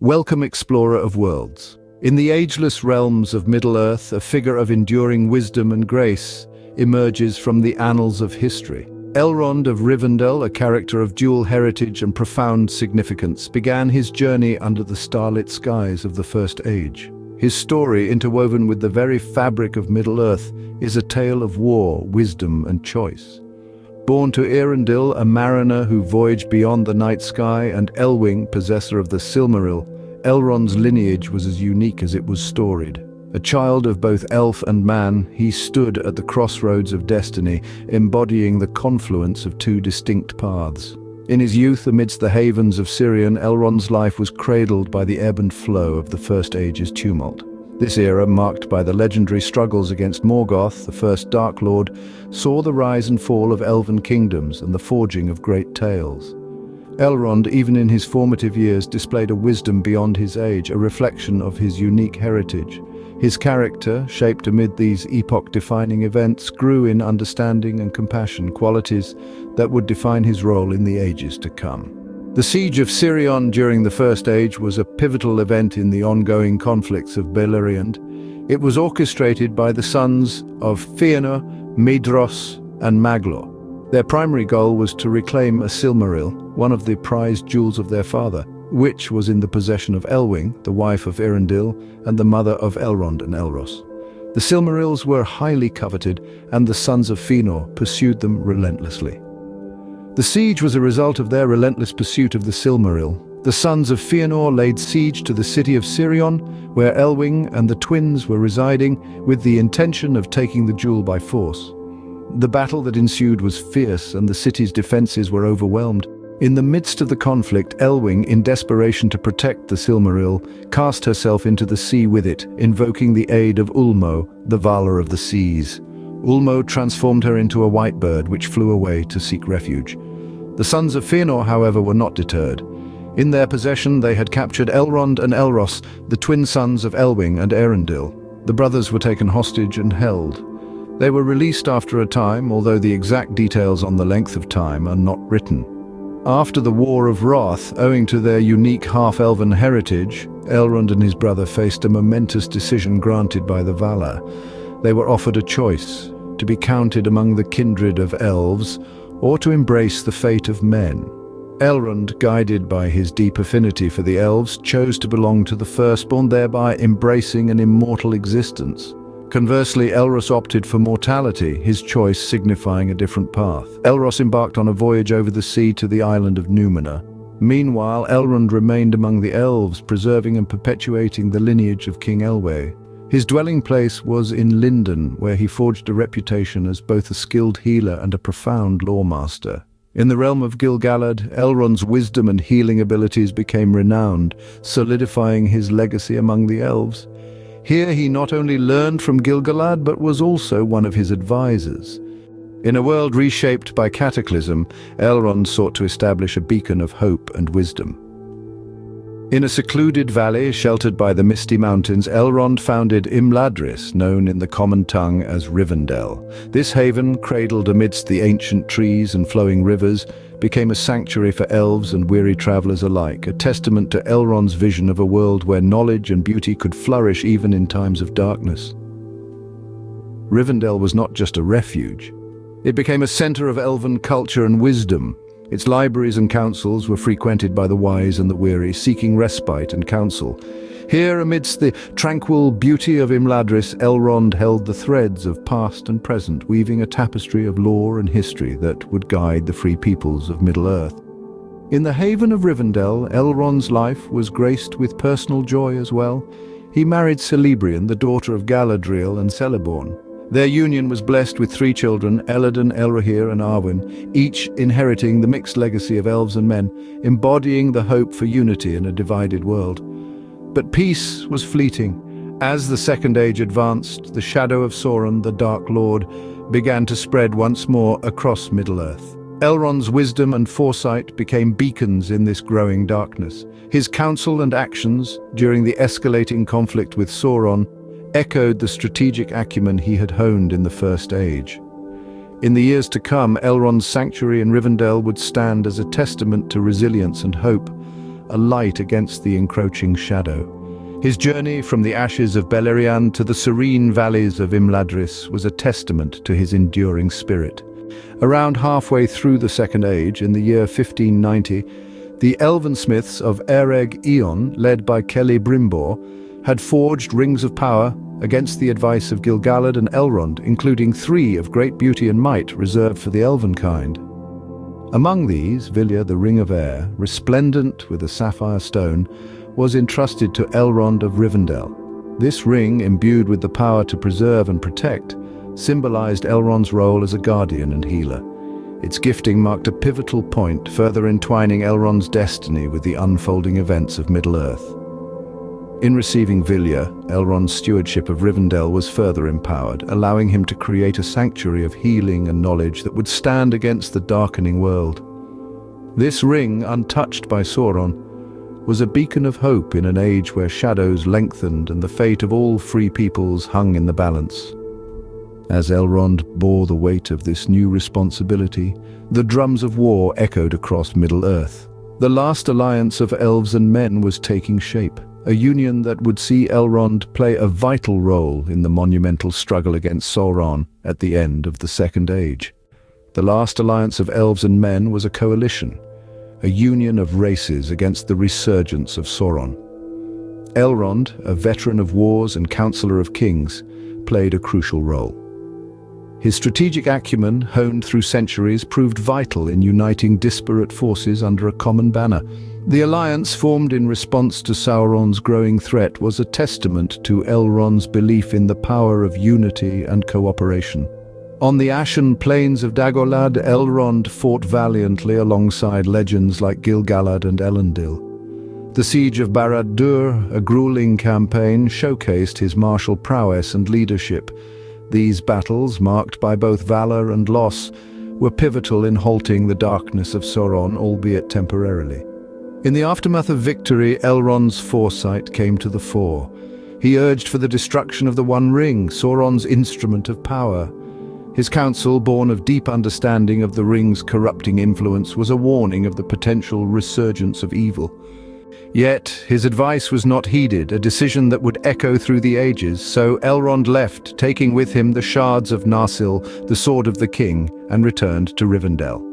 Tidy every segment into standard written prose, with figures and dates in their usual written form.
Welcome, explorer of worlds. In the ageless realms of Middle-earth, a figure of enduring wisdom and grace emerges from the annals of history. Elrond of Rivendell, a character of dual heritage and profound significance, began his journey under the starlit skies of the First Age. His story, interwoven with the very fabric of Middle-earth, is a tale of war, wisdom, and choice. Born to Eärendil, a mariner who voyaged beyond the night sky, and Elwing, possessor of the Silmaril, Elrond's lineage was as unique as it was storied. A child of both elf and man, he stood at the crossroads of destiny, embodying the confluence of two distinct paths. In his youth, amidst the havens of Sirion, Elrond's life was cradled by the ebb and flow of the First Age's tumult. This era, marked by the legendary struggles against Morgoth, the first Dark Lord, saw the rise and fall of elven kingdoms and the forging of great tales. Elrond, even in his formative years, displayed a wisdom beyond his age, a reflection of his unique heritage. His character, shaped amid these epoch-defining events, grew in understanding and compassion, qualities that would define his role in the ages to come. The siege of Sirion during the First Age was a pivotal event in the ongoing conflicts of Beleriand. It was orchestrated by the sons of Fëanor, Maedhros, and Maglor. Their primary goal was to reclaim a Silmaril, one of the prized jewels of their father, which was in the possession of Elwing, the wife of Eärendil, and the mother of Elrond and Elros. The Silmarils were highly coveted, and the sons of Fëanor pursued them relentlessly. The siege was a result of their relentless pursuit of the Silmaril. The sons of Fëanor laid siege to the city of Sirion, where Elwing and the twins were residing, with the intention of taking the jewel by force. The battle that ensued was fierce, and the city's defenses were overwhelmed. In the midst of the conflict, Elwing, in desperation to protect the Silmaril, cast herself into the sea with it, invoking the aid of Ulmo, the Valar of the Seas. Ulmo transformed her into a white bird, which flew away to seek refuge. The sons of Fëanor, however, were not deterred. In their possession, they had captured Elrond and Elros, the twin sons of Elwing and Eärendil. The brothers were taken hostage and held. They were released after a time, although the exact details on the length of time are not written. After the War of Wrath, owing to their unique half-elven heritage, Elrond and his brother faced a momentous decision granted by the Valar. They were offered a choice: to be counted among the kindred of elves, or to embrace the fate of men. Elrond, guided by his deep affinity for the elves, chose to belong to the firstborn, thereby embracing an immortal existence. Conversely, Elros opted for mortality, his choice signifying a different path. Elros embarked on a voyage over the sea to the island of Númenor. Meanwhile, Elrond remained among the elves, preserving and perpetuating the lineage of King Elwë. His dwelling place was in Lindon, where he forged a reputation as both a skilled healer and a profound lawmaster. In the realm of Gil-galad, Elrond's wisdom and healing abilities became renowned, solidifying his legacy among the elves. Here he not only learned from Gil-galad, but was also one of his advisors. In a world reshaped by cataclysm, Elrond sought to establish a beacon of hope and wisdom. In a secluded valley sheltered by the misty mountains, Elrond founded Imladris, known in the common tongue as Rivendell. This haven, cradled amidst the ancient trees and flowing rivers, became a sanctuary for elves and weary travelers alike, a testament to Elrond's vision of a world where knowledge and beauty could flourish even in times of darkness. Rivendell was not just a refuge. It became a center of elven culture and wisdom. Its libraries and councils were frequented by the wise and the weary, seeking respite and counsel. Here, amidst the tranquil beauty of Imladris, Elrond held the threads of past and present, weaving a tapestry of lore and history that would guide the free peoples of Middle-earth. In the haven of Rivendell, Elrond's life was graced with personal joy as well. He married Celebrian, the daughter of Galadriel and Celeborn. Their union was blessed with 3 children, Elladan, Elrohir, and Arwen, each inheriting the mixed legacy of elves and men, embodying the hope for unity in a divided world. But peace was fleeting. As the Second Age advanced, the shadow of Sauron, the Dark Lord, began to spread once more across Middle-earth. Elrond's wisdom and foresight became beacons in this growing darkness. His counsel and actions during the escalating conflict with Sauron echoed the strategic acumen he had honed in the First Age. In the years to come, Elrond's sanctuary in Rivendell would stand as a testament to resilience and hope, a light against the encroaching shadow. His journey from the ashes of Beleriand to the serene valleys of Imladris was a testament to his enduring spirit. Around halfway through the Second Age, in the year 1590, the elven smiths of Ereg Eon, led by Kelly Brimbor, had forged rings of power against the advice of Gil-galad and Elrond, including 3 of great beauty and might reserved for the elven kind. Among these, Vilya, the Ring of Air, resplendent with a sapphire stone, was entrusted to Elrond of Rivendell. This ring, imbued with the power to preserve and protect, symbolized Elrond's role as a guardian and healer. Its gifting marked a pivotal point, further entwining Elrond's destiny with the unfolding events of Middle-earth. In receiving Vilya, Elrond's stewardship of Rivendell was further empowered, allowing him to create a sanctuary of healing and knowledge that would stand against the darkening world. This ring, untouched by Sauron, was a beacon of hope in an age where shadows lengthened and the fate of all free peoples hung in the balance. As Elrond bore the weight of this new responsibility, the drums of war echoed across Middle-earth. The last alliance of elves and men was taking shape, a union that would see Elrond play a vital role in the monumental struggle against Sauron at the end of the Second Age. The last alliance of elves and men was a coalition, a union of races against the resurgence of Sauron. Elrond, a veteran of wars and counselor of kings, played a crucial role. His strategic acumen, honed through centuries, proved vital in uniting disparate forces under a common banner. The alliance formed in response to Sauron's growing threat was a testament to Elrond's belief in the power of unity and cooperation. On the ashen plains of Dagorlad, Elrond fought valiantly alongside legends like Gil-galad and Elendil. The siege of Barad-dûr, a grueling campaign, showcased his martial prowess and leadership. These battles, marked by both valor and loss, were pivotal in halting the darkness of Sauron, albeit temporarily. In the aftermath of victory, Elrond's foresight came to the fore. He urged for the destruction of the One Ring, Sauron's instrument of power. His counsel, born of deep understanding of the ring's corrupting influence, was a warning of the potential resurgence of evil. Yet, his advice was not heeded, a decision that would echo through the ages, so Elrond left, taking with him the shards of Narsil, the sword of the king, and returned to Rivendell.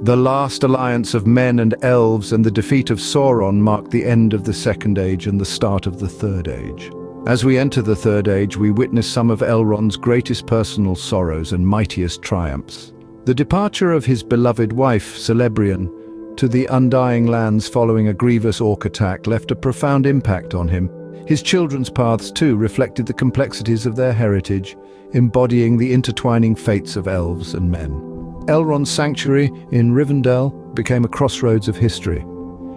The last alliance of men and elves and the defeat of Sauron marked the end of the Second Age and the start of the Third Age. As we enter the Third Age, we witness some of Elrond's greatest personal sorrows and mightiest triumphs. The departure of his beloved wife, Celebrian, to the Undying Lands following a grievous orc attack left a profound impact on him. His children's paths, too, reflected the complexities of their heritage, embodying the intertwining fates of elves and men. Elrond's sanctuary in Rivendell became a crossroads of history.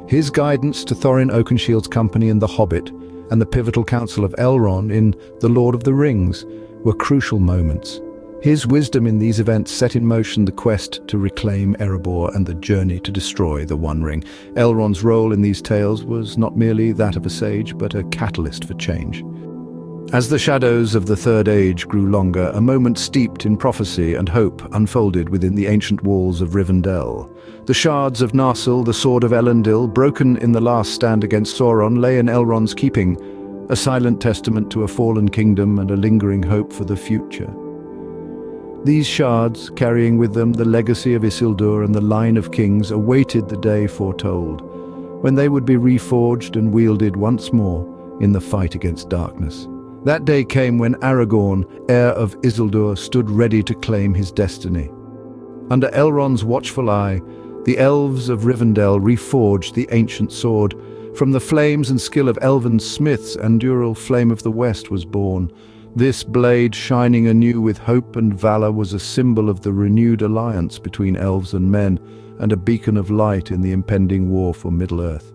His guidance to Thorin Oakenshield's company in The Hobbit and the pivotal counsel of Elrond in The Lord of the Rings were crucial moments. His wisdom in these events set in motion the quest to reclaim Erebor and the journey to destroy the One Ring. Elrond's role in these tales was not merely that of a sage, but a catalyst for change. As the shadows of the Third Age grew longer, a moment steeped in prophecy and hope unfolded within the ancient walls of Rivendell. The shards of Narsil, the sword of Elendil, broken in the last stand against Sauron, lay in Elrond's keeping, a silent testament to a fallen kingdom and a lingering hope for the future. These shards, carrying with them the legacy of Isildur and the line of kings, awaited the day foretold, when they would be reforged and wielded once more in the fight against darkness. That day came when Aragorn, heir of Isildur, stood ready to claim his destiny. Under Elrond's watchful eye, the elves of Rivendell reforged the ancient sword. From the flames and skill of elven smiths, Andúril, Flame of the West, was born. This blade, shining anew with hope and valor, was a symbol of the renewed alliance between elves and men, and a beacon of light in the impending war for Middle-earth.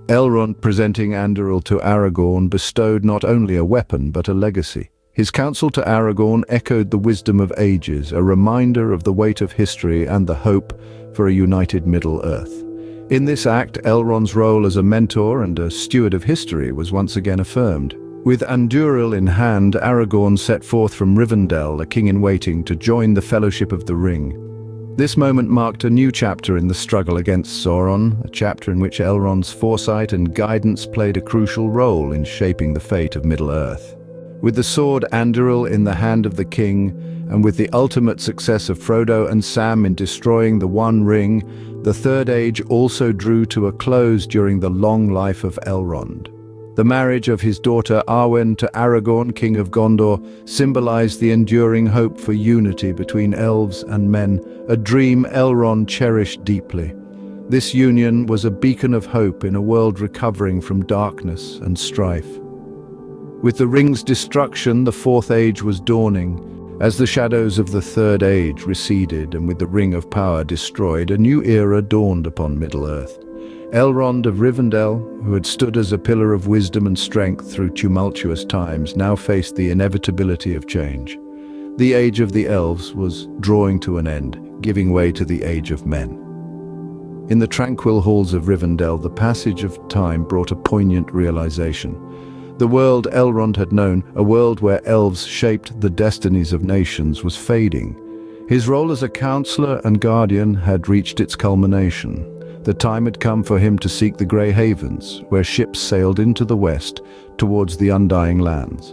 Elrond, presenting Andúril to Aragorn, bestowed not only a weapon but a legacy. His counsel to Aragorn echoed the wisdom of ages, a reminder of the weight of history and the hope for a united Middle-earth. In this act, Elrond's role as a mentor and a steward of history was once again affirmed. With Andúril in hand, Aragorn set forth from Rivendell, a king-in-waiting, to join the Fellowship of the Ring. This moment marked a new chapter in the struggle against Sauron, a chapter in which Elrond's foresight and guidance played a crucial role in shaping the fate of Middle-earth. With the sword Anduril in the hand of the king, and with the ultimate success of Frodo and Sam in destroying the One Ring, the Third Age also drew to a close during the long life of Elrond. The marriage of his daughter Arwen to Aragorn, King of Gondor, symbolized the enduring hope for unity between elves and men, a dream Elrond cherished deeply. This union was a beacon of hope in a world recovering from darkness and strife. With the ring's destruction, the Fourth Age was dawning. As the shadows of the Third Age receded and with the Ring of Power destroyed, a new era dawned upon Middle-earth. Elrond of Rivendell, who had stood as a pillar of wisdom and strength through tumultuous times, now faced the inevitability of change. The Age of the Elves was drawing to an end, giving way to the Age of Men. In the tranquil halls of Rivendell, the passage of time brought a poignant realization. The world Elrond had known, a world where elves shaped the destinies of nations, was fading. His role as a counselor and guardian had reached its culmination. The time had come for him to seek the Grey Havens, where ships sailed into the west towards the Undying Lands.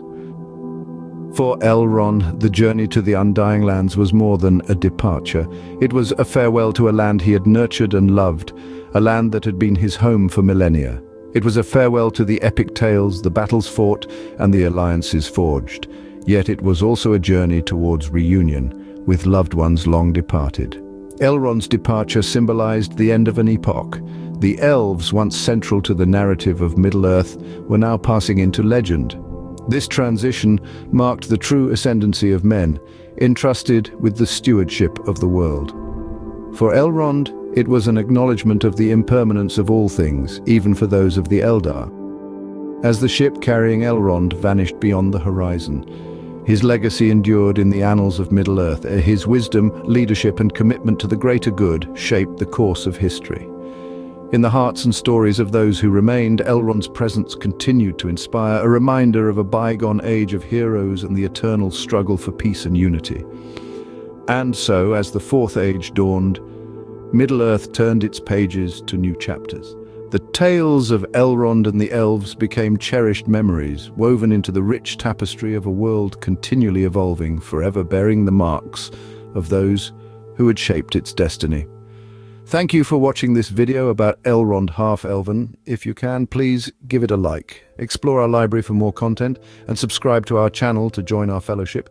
For Elrond, the journey to the Undying Lands was more than a departure. It was a farewell to a land he had nurtured and loved, a land that had been his home for millennia. It was a farewell to the epic tales, the battles fought, and the alliances forged. Yet it was also a journey towards reunion with loved ones long departed. Elrond's departure symbolized the end of an epoch. The elves, once central to the narrative of Middle-earth, were now passing into legend. This transition marked the true ascendancy of men, entrusted with the stewardship of the world. For Elrond, it was an acknowledgement of the impermanence of all things, even for those of the Eldar. As the ship carrying Elrond vanished beyond the horizon, his legacy endured in the annals of Middle-earth. His wisdom, leadership, and commitment to the greater good shaped the course of history. In the hearts and stories of those who remained, Elrond's presence continued to inspire, a reminder of a bygone age of heroes and the eternal struggle for peace and unity. And so, as the Fourth Age dawned, Middle-earth turned its pages to new chapters. The tales of Elrond and the elves became cherished memories, woven into the rich tapestry of a world continually evolving, forever bearing the marks of those who had shaped its destiny. Thank you for watching this video about Elrond Half-Elven. If you can, please give it a like. Explore our library for more content and subscribe to our channel to join our fellowship.